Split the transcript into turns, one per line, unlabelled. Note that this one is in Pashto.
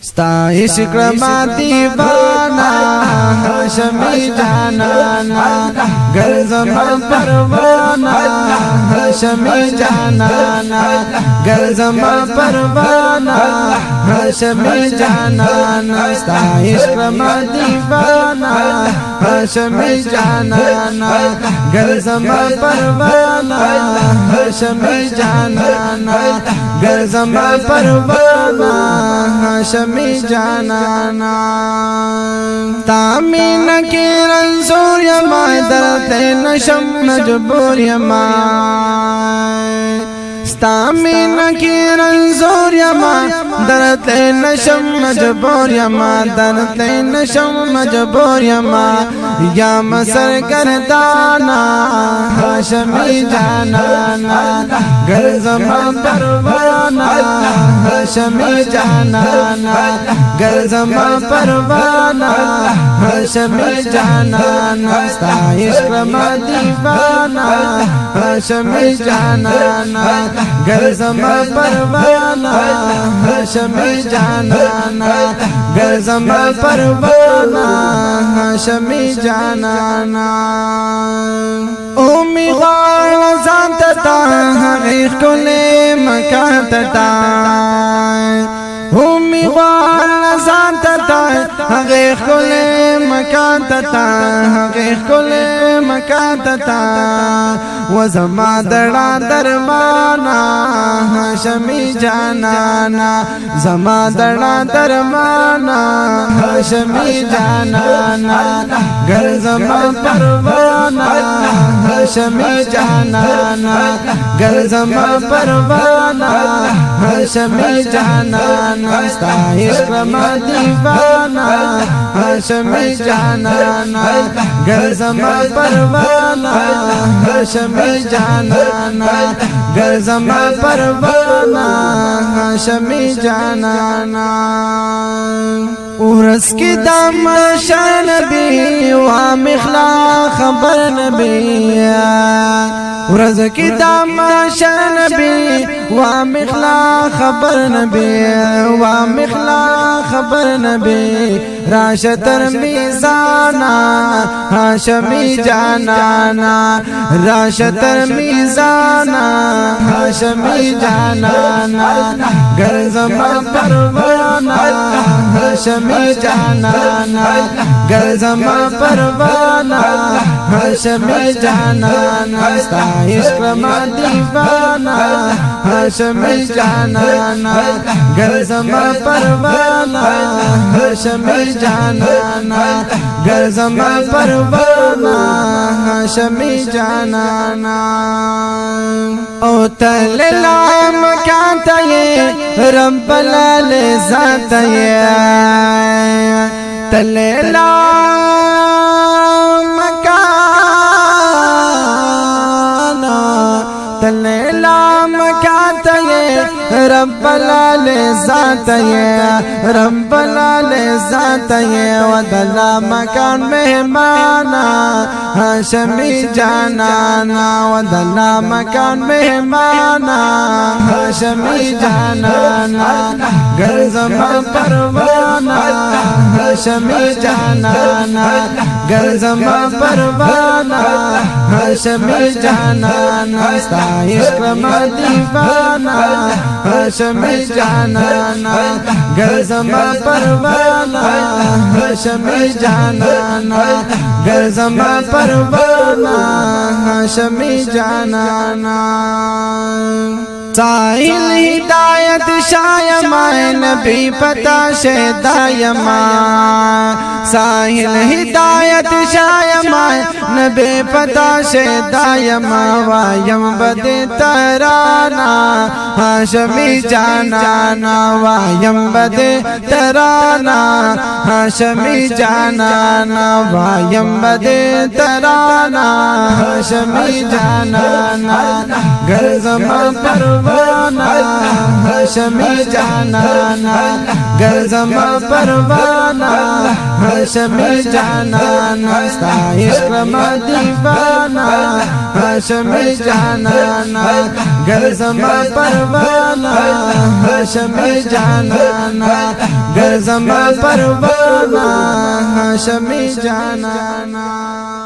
ستا عشق ما دیوانا هاشمی جانانا گرزم پروانا هاشمی جانانا گرزم پروانا هاشمی جانانا ستا عشق ما دیوانا هاشمی جانانا گرزم پروانا هاشمی جانانا گرزم پروانا هاشمی جانانا تامین کی رنزور یما درت نشم مجبور یما تامین کی رنزور یما درت نشم مجبور یما درت نشم مجبور یما یا مسر گردانا هاشمی جانانا گرزم پروانا هاشمی جانانا گرزم پروانا هاشمی جانانا ستا عشق ما دیوانا هاشمی جانانا گرزم پروانا هاشمی جانانا گرزم پروانا هاشمی جانانا اومی غار زانت تا حقیق کلی مکان تا اومی غار زانت تا حقیق کلی مکان تا حقیق کلی مکان تا وزما دڑا درمانا هاشمی جانانا زما دڑا درمانا هاشمی جانانا گرزم پروانا هاشمی جانانا گرزم پروانا هاشمی جانانا ستا عشق ما دیوانا هاشمی جانانا گرزم پروانا هاشمی جانانا گرزم پروانا هاشمی جانانا ورس کی دام شان نبی و مخلا خبر نبی ورس کی دام شان نبی و مخلا خبر نبی و مخلا خبر نبی راشتر میزانا هاشمی جانانا راشتر میزانا هاشمی جانانا گرزم پروانا هاشمی جانانا گرزم پروانا هاشمی جانانا ستا عشق ما دیوانا هاشمی جانانا گرزم پروانا هاشمی جانانا گرزم پروانا هاشمی جانانا او تللا مکان تایے رب لال ذات یہ تللا مکان تللا مکان تایے رب لال ذات یہ رب لال ذات یہ ودلا مکان مہمانا هاشمی جانانا ودلا مکان مہمانا هاشمی جانانا گرزم پروانا هاشمی جانانا گرزم پروانا هاشمی جانانا ستا عشق ما دیوانا هاشمی جانانا گرزم پروانا هاشمی جانانا گرزم پروانا هاشمی جانانا ساحل ہدایت شایما نبی پتا شیدایما ساحل ہدایت شایما نبی پتا شیدایما وایم بد ترانا هاشمی جانانا وایم بد ترانا هاشمی جانانا وایم بد ترانا هاشمی جانانا گرزم پروانا پروانا هاشمی جانانا گرزما پروانا هاشمی جانانا ستا عشق ما دیوانا هاشمی جانانا گرزما پروانا هاشمی جانانا گرزما پروانا هاشمی جانانا